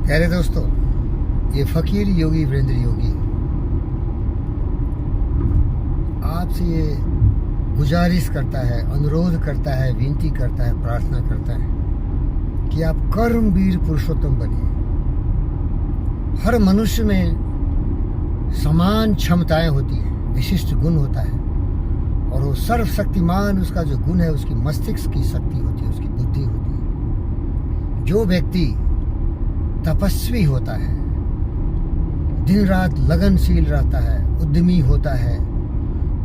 प्यारे दोस्तों, ये फकीर योगी वीरेंद्र योगी आपसे ये गुजारिश करता है, अनुरोध करता है, विनती करता है, प्रार्थना करता है कि आप कर्मवीर पुरुषोत्तम बनिए। हर मनुष्य में समान क्षमताएं होती हैं, विशिष्ट गुण होता है, और वो सर्वशक्तिमान उसका जो गुण है उसकी मस्तिष्क की शक्ति होती है, उसकी बुद्धि होती है। जो व्यक्ति तपस्वी होता है, दिन रात लगनशील रहता है, उद्यमी होता है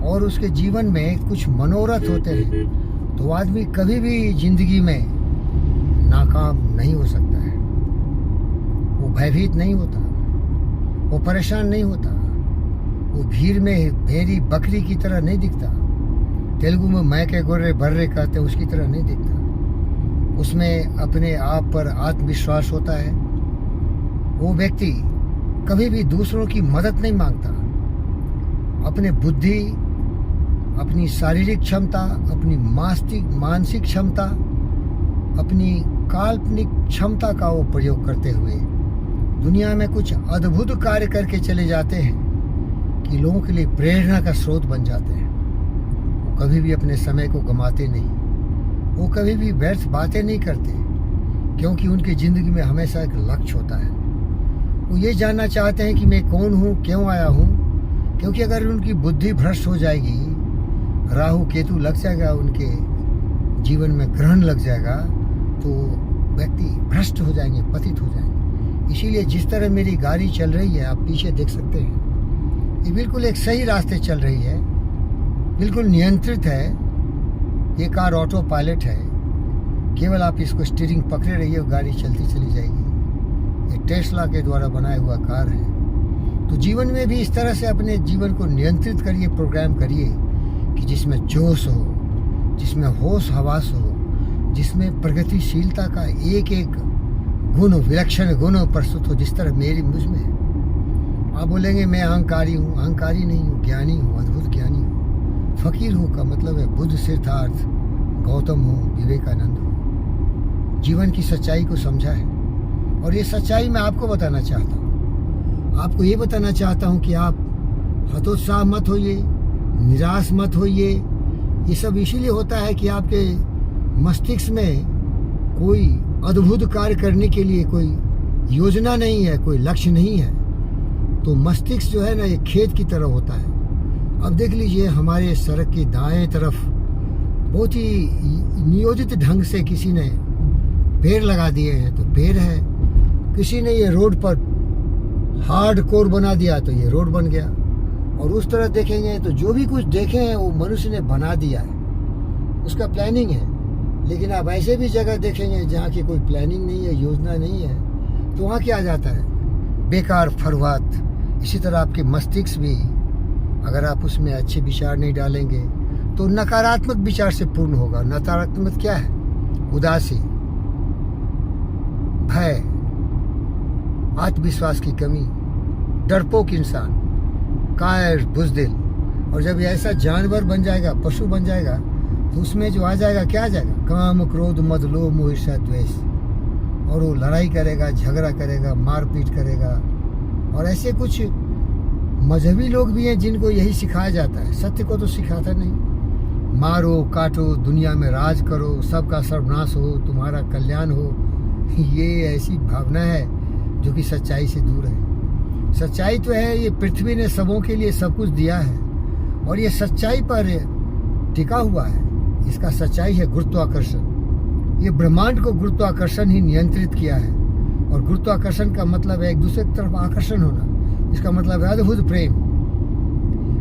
और उसके जीवन में कुछ मनोरथ होते हैं, तो आदमी कभी भी जिंदगी में नाकाम नहीं हो सकता है। वो भयभीत नहीं होता, वो परेशान नहीं होता, वो भीड़ में भेड़ी बकरी की तरह नहीं दिखता। तेलुगु में मैके गोर्रे बर्रे कहते हैं, उसकी तरह नहीं दिखता। उसमें अपने आप पर आत्मविश्वास होता है। वो व्यक्ति कभी भी दूसरों की मदद नहीं मांगता। अपने बुद्धि, अपनी शारीरिक क्षमता, अपनी मानसिक क्षमता, अपनी काल्पनिक क्षमता का वो प्रयोग करते हुए दुनिया में कुछ अद्भुत कार्य करके चले जाते हैं कि लोगों के लिए प्रेरणा का स्रोत बन जाते हैं। वो कभी भी अपने समय को गंवाते नहीं, वो कभी भी व्यर्थ बातें नहीं करते, क्योंकि उनकी ज़िंदगी में हमेशा एक लक्ष्य होता है। वो ये जानना चाहते हैं कि मैं कौन हूँ, क्यों आया हूँ, क्योंकि अगर उनकी बुद्धि भ्रष्ट हो जाएगी, राहु केतु लग जाएगा, उनके जीवन में ग्रहण लग जाएगा, तो व्यक्ति भ्रष्ट हो जाएंगे, पतित हो जाएंगे। इसीलिए जिस तरह मेरी गाड़ी चल रही है, आप पीछे देख सकते हैं, ये बिल्कुल एक सही रास्ते चल रही है, बिल्कुल नियंत्रित है। ये कार ऑटो पायलट है, केवल आप इसको स्टीयरिंग पकड़े रहिए और गाड़ी चलती चली जाएगी। ये टेस्ला के द्वारा बनाया हुआ कार है। तो जीवन में भी इस तरह से अपने जीवन को नियंत्रित करिए, प्रोग्राम करिए कि जिसमें जोश हो, जिसमें होश हवास हो, जिसमें प्रगतिशीलता का एक एक गुण, विलक्षण गुण प्रस्तुत हो, जिस तरह मुझ में है। आप बोलेंगे मैं अहंकारी हूँ, अहंकारी नहीं हूँ, ज्ञानी हूँ, अद्भुत ज्ञानी हूँ। फकीर हूँ का मतलब है बुद्ध, सिद्धार्थ, गौतम हूँ, विवेकानंद हूँ। जीवन की सच्चाई को समझा है, और ये सच्चाई मैं आपको बताना चाहता हूँ। आपको ये बताना चाहता हूँ कि आप हतोत्साह मत होइए, निराश मत होइए। ये सब इसीलिए होता है कि आपके मस्तिष्क में कोई अद्भुत कार्य करने के लिए कोई योजना नहीं है, कोई लक्ष्य नहीं है। तो मस्तिष्क जो है ना, ये खेत की तरह होता है। अब देख लीजिए, हमारे सड़क की दाएं तरफ बहुत ही नियोजित ढंग से किसी ने पेड़ लगा दिए हैं, तो पेड़ है। किसी ने ये रोड पर हार्ड कोर बना दिया, तो ये रोड बन गया। और उस तरह देखेंगे तो जो भी कुछ देखे हैं वो मनुष्य ने बना दिया है, उसका प्लानिंग है। लेकिन आप ऐसे भी जगह देखेंगे जहाँ की कोई प्लानिंग नहीं है, योजना नहीं है, तो वहाँ क्या आ जाता है? बेकार फरवात। इसी तरह आपके मस्तिष्क भी, अगर आप उसमें अच्छे विचार नहीं डालेंगे तो नकारात्मक विचार से पूर्ण होगा। नकारात्मक क्या है? उदासी, भय, आत्मविश्वास की कमी, डरपोक इंसान, कायर, बुज़दिल। और जब ये ऐसा जानवर बन जाएगा, पशु बन जाएगा, तो उसमें जो आ जाएगा, क्या आ जाएगा? काम, क्रोध, मद, लोभ, मोह, ईर्ष्या, द्वेष। और वो लड़ाई करेगा, झगड़ा करेगा, मारपीट करेगा। और ऐसे कुछ मजहबी लोग भी हैं जिनको यही सिखाया जाता है, सत्य को तो सिखाता नहीं। मारो, काटो, दुनिया में राज करो, सबका सर्वनाश हो, तुम्हारा कल्याण हो। ये ऐसी भावना है जो कि सच्चाई से दूर है। सच्चाई तो है, ये पृथ्वी ने सबों के लिए सब कुछ दिया है, और ये सच्चाई पर टिका हुआ है। इसका सच्चाई है गुरुत्वाकर्षण। ये ब्रह्मांड को गुरुत्वाकर्षण ही नियंत्रित किया है। और गुरुत्वाकर्षण का मतलब है एक दूसरे की तरफ आकर्षण होना। इसका मतलब है अद्भुत प्रेम।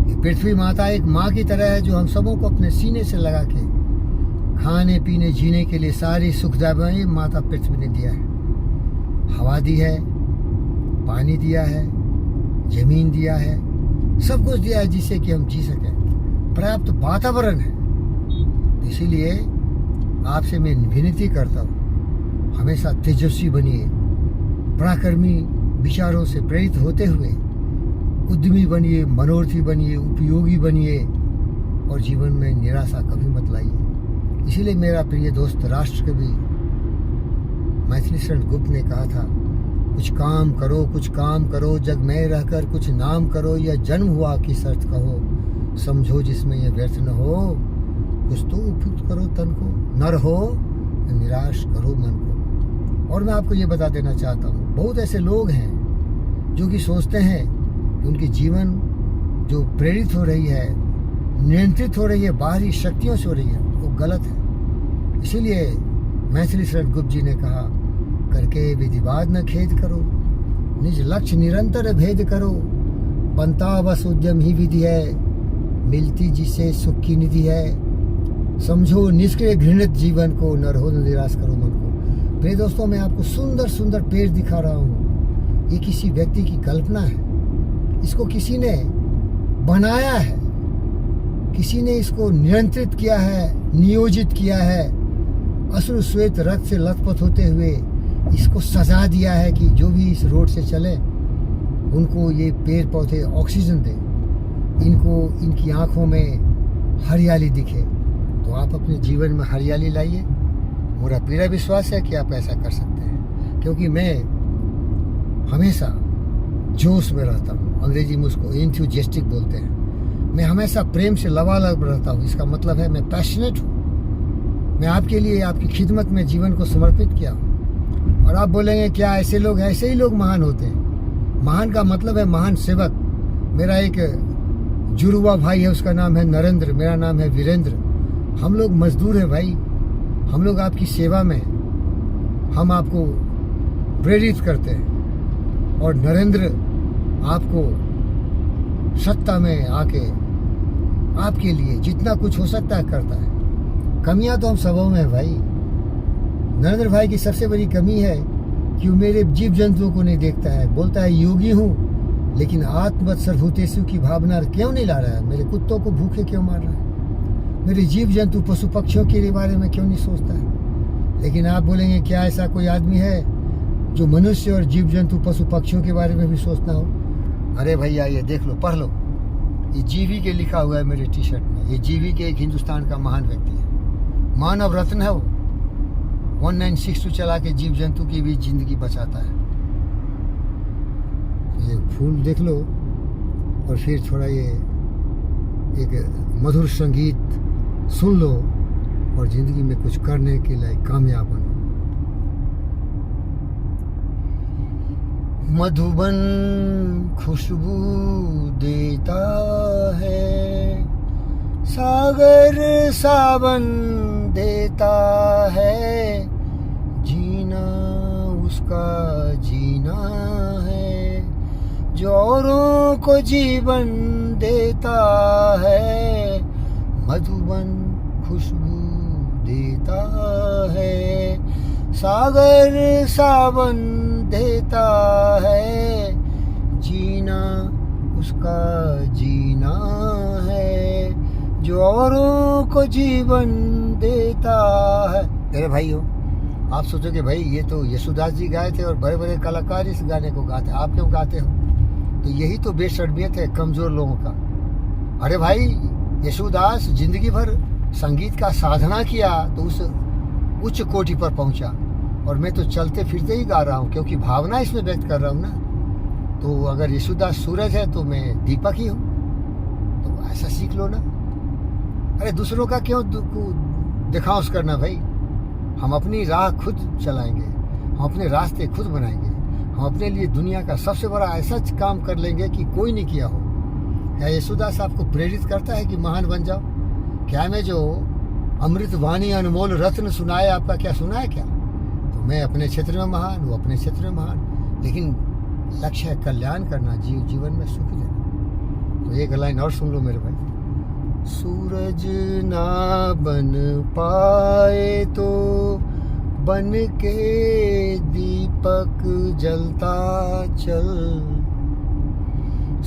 ये पृथ्वी माता एक माँ की तरह है, जो हम सबों को अपने सीने से लगा के खाने पीने जीने के लिए सारी सुखदायिकाएं माता पृथ्वी ने दिया है। हवा दी है, पानी दिया है, जमीन दिया है, सब कुछ दिया है जिससे कि हम जी सकें। पर्याप्त वातावरण है। इसीलिए आपसे मैं विनती करता हूँ, हमेशा तेजस्वी बनिए, पराक्रमी विचारों से प्रेरित होते हुए उद्यमी बनिए, मनोरथी बनिए, उपयोगी बनिए, और जीवन में निराशा कभी मत लाइए। इसीलिए मेरा प्रिय दोस्त राष्ट्र कवि मैथिली शरण गुप्त ने कहा था कुछ काम करो, जग में रहकर कुछ नाम करो, या जन्म हुआ की शर्त कहो, समझो जिसमें ये व्यर्थ न हो, कुछ तो उपयुक्त करो तन को, नर हो निराश करो मन को। और मैं आपको ये बता देना चाहता हूँ, बहुत ऐसे लोग हैं जो कि सोचते हैं कि उनकी जीवन जो प्रेरित हो रही है, नियंत्रित हो रही है, बाहरी शक्तियों से हो रही है, वो गलत है। इसीलिए मैथिली शरण गुप्त जी ने कहा, करके विधिवाद न खेद करो, निज लक्ष्य निरंतर भेद करो, बनता बस उद्यम ही विधि है, मिलती जिसे सुख की निधि है, समझो निष्क्रिय घृणित जीवन को, नर हो न निराश करो मन को। मेरे दोस्तों, मैं आपको सुंदर सुंदर पेड़ दिखा रहा हूँ। ये किसी व्यक्ति की कल्पना है, इसको किसी ने बनाया है, किसी ने इसको नियंत्रित किया है, नियोजित किया है, अश्रु श्वेत रक्त से लथपथ होते हुए इसको सजा दिया है कि जो भी इस रोड से चले उनको ये पेड़ पौधे ऑक्सीजन दे, इनको इनकी आंखों में हरियाली दिखे। तो आप अपने जीवन में हरियाली लाइए। मेरा पूरा विश्वास है कि आप ऐसा कर सकते हैं, क्योंकि मैं हमेशा जोश में रहता हूँ। अंग्रेजी में उसको एंथुजियास्टिक बोलते हैं। मैं हमेशा प्रेम से लबालब रहता हूँ। इसका मतलब है मैं पैशनेट हूँ। मैं आपके लिए, आपकी खिदमत में जीवन को समर्पित किया हूँ। और आप बोलेंगे क्या ऐसे लोग हैं? ऐसे ही लोग महान होते हैं। महान का मतलब है महान सेवक। मेरा एक जुड़वा भाई है, उसका नाम है नरेंद्र, मेरा नाम है वीरेंद्र। हम लोग मजदूर हैं भाई, हम लोग आपकी सेवा में, हम आपको प्रेरित करते हैं। और नरेंद्र आपको सत्ता में आके आपके लिए जितना कुछ हो सकता है करता है। कमियां तो हम सबों में है भाई। नरेंद्र भाई की सबसे बड़ी कमी है कि वो मेरे जीव जंतुओं को नहीं देखता है। बोलता है योगी हूँ, लेकिन आत्मवत् सर्वभूतेषु की भावना क्यों नहीं ला रहा है? मेरे कुत्तों को भूखे क्यों मार रहा है? मेरे जीव जंतु पशु पक्षियों के बारे में क्यों नहीं सोचता है? लेकिन आप बोलेंगे क्या ऐसा कोई आदमी है जो मनुष्य और जीव जंतु पशु पक्षियों के बारे में भी सोचता हो? अरे भैया ये देख लो, पढ़ लो, ये जीवी के लिखा हुआ है मेरे टी शर्ट में। ये जीवी के एक हिंदुस्तान का महान व्यक्ति है, मानव रत्न है वो। 1962 चला के जीव जंतु की भी जिंदगी बचाता है। ये फूल देख लो और फिर थोड़ा ये एक मधुर संगीत सुन लो और जिंदगी में कुछ करने के लिए कामयाब बनो। मधुबन खुशबू देता है, सागर सावन देता है, जीना उसका जीना है, जो औरों को जीवन देता है। मधुबन खुशबू देता है, सागर सावन देता है, जीना उसका जीना है, जो औरों को जीवन देता है। मेरे भाइयों, आप सोचोगे भाई ये तो यशुदास जी गाए थे और बड़े बड़े कलाकार इस गाने को गाते हैं, आप क्यों गाते हो? तो यही तो बेशर्मियत है कमजोर लोगों का। अरे भाई, यशुदास जिंदगी भर संगीत का साधना किया तो उस उच्च कोटि पर पहुंचा, और मैं तो चलते फिरते ही गा रहा हूँ क्योंकि भावना इसमें व्यक्त कर रहा हूँ ना। तो अगर यशुदास सूरज है तो मैं दीपक ही हूँ, तो ऐसा सीख लो ना। अरे दूसरों का क्यों दिखाउस करना भाई? हम अपनी राह खुद चलाएंगे, हम अपने रास्ते खुद बनाएंगे, हम अपने लिए दुनिया का सबसे बड़ा ऐसा काम कर लेंगे कि कोई नहीं किया हो। क्या यशुदास आपको प्रेरित करता है कि महान बन जाओ? क्या मैं जो अमृत वाणी अनमोल रत्न सुनाए, आपका क्या सुना है क्या? तो मैं अपने क्षेत्र में महान, वो अपने क्षेत्र में महान, लेकिन लक्ष्य है कल्याण करना, जीवन में सुखी रहना। तो एक लाइन और सुन लो मेरे भाई। सूरज ना बन पाए तो बन के दीपक जलता चल,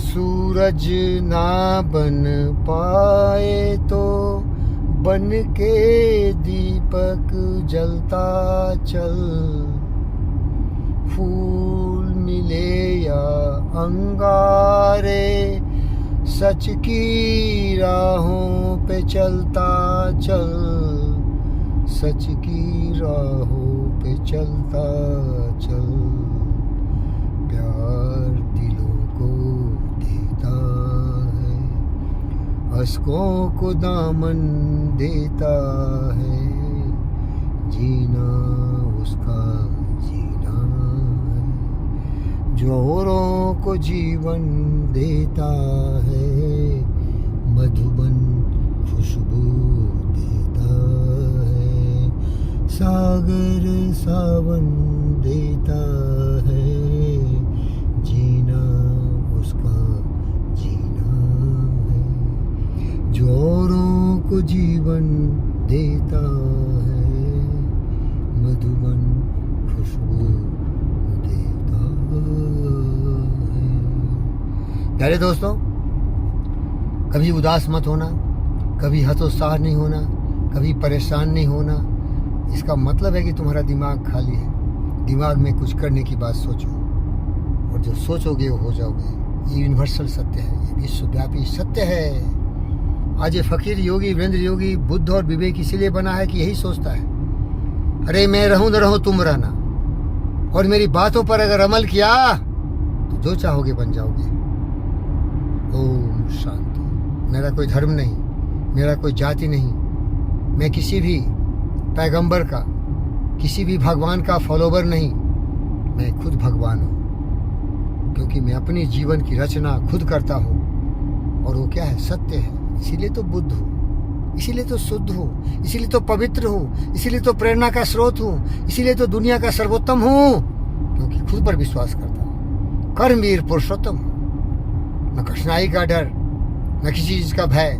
सूरज ना बन पाए तो बन के दीपक जलता चल, फूल मिले या अंगारे सच की राहों पे चलता चल, सच की राहों पे चलता चल। मस्कों को दामन देता है, जीना उसका जीना है। जो औरों को जीवन देता है, मधुबन खुशबू देता है। सागर सावन देता है, जीना उसका जीना है। जो औरों को जीवन देता है, मधुबन खुशबू देता है। प्यारे दोस्तों, कभी उदास मत होना, कभी हतोत्साह नहीं होना, कभी परेशान नहीं होना। इसका मतलब है कि तुम्हारा दिमाग खाली है। दिमाग में कुछ करने की बात सोचो, और जो सोचोगे वो हो जाओगे। ये यूनिवर्सल सत्य है, ये विश्वव्यापी सत्य है। आज ये फकीर योगी वीरेंद्र योगी बुद्ध और विवेक इसीलिए बना है कि यही सोचता है, अरे मैं रहूं न रहूं तुम रहना, और मेरी बातों पर अगर अमल किया तो जो चाहोगे बन जाओगे। ओम शांति। मेरा कोई धर्म नहीं, मेरा कोई जाति नहीं, मैं किसी भी पैगंबर का, किसी भी भगवान का फॉलोवर नहीं, मैं खुद भगवान हूँ, क्योंकि मैं अपनी जीवन की रचना खुद करता हूँ। और वो क्या है? सत्य है। इसीलिए तो बुद्ध हूँ, इसीलिए तो शुद्ध हूँ, इसीलिए तो पवित्र हूँ, इसीलिए तो प्रेरणा का स्रोत हूँ, इसीलिए तो दुनिया का सर्वोत्तम हूँ, क्योंकि खुद पर विश्वास करता हूँ। कर्मवीर पुरुषोत्तम हूँ। न कठिनाई का डर, न किसी चीज का भय।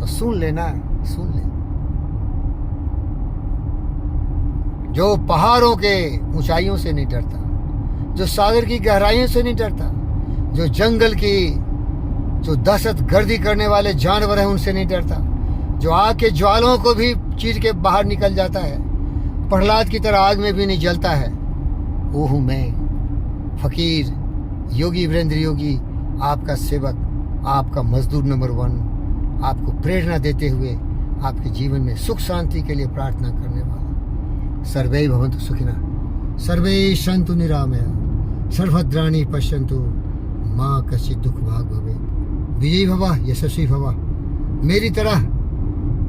तो सुन लेना, सुन ले। जो पहाड़ों के ऊंचाइयों से नहीं डरता, जो सागर की गहराइयों से नहीं डरता, जो जंगल की जो दहशत गर्दी करने वाले जानवर हैं उनसे नहीं डरता, जो आग के ज्वालों को भी चीर के बाहर निकल जाता है, प्रहलाद की तरह आग में भी नहीं जलता है, वो हूँ मैं, फकीर योगी वीरेंद्र योगी, आपका सेवक, आपका मजदूर नंबर 1, आपको प्रेरणा देते हुए आपके जीवन में सुख शांति के लिए प्रार्थना करने वाला। सर्वे भवन्तु सुखिनः, सर्वे सन्तु निरामया, सर्वभद्राणि पश्यन्तु, माँ कश्चित् दुःख भाग् भवेत्। विजयी भवा, यशस्वी भवा। मेरी तरह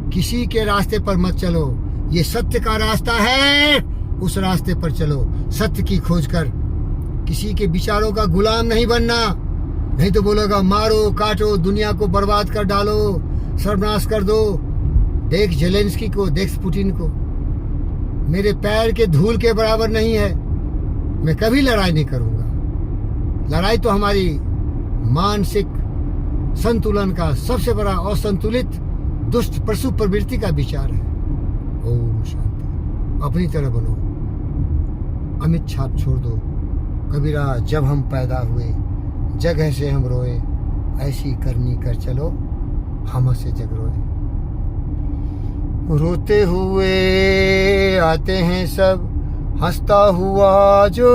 किसी के रास्ते पर मत चलो, ये सत्य का रास्ता है, उस रास्ते पर चलो। सत्य की खोज कर, किसी के विचारों का गुलाम नहीं बनना, नहीं तो बोलेगा मारो काटो, दुनिया को बर्बाद कर डालो, सर्वनाश कर दो। देख जेलेंस्की को, देख पुतिन को, मेरे पैर के धूल के बराबर नहीं है। मैं कभी लड़ाई नहीं करूंगा। लड़ाई तो हमारी मानसिक संतुलन का सबसे बड़ा असंतुलित दुष्ट पशु प्रवृत्ति का विचार है। ओम शांति। अपनी तरह बनो, अमित छाप छोड़ दो। कबीरा जब हम पैदा हुए जगह से हम रोए, ऐसी करनी कर चलो हम से जग रोए। रोते हुए आते हैं सब, हंसता हुआ जो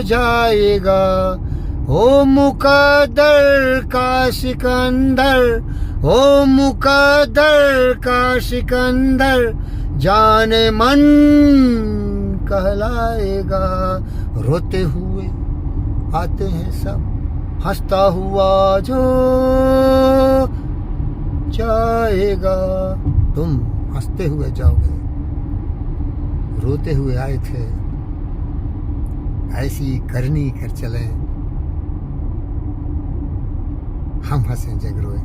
जाएगा। ओ मुकद्दर का सिकंदर, ओ मुकद्दर का सिकंदर, जाने मन कहलाएगा। रोते हुए आते हैं सब, हंसता हुआ जो जाएगा। तुम हंसते हुए जाओगे, रोते हुए आए थे, ऐसी करनी कर चले हम हंसे जग रोए।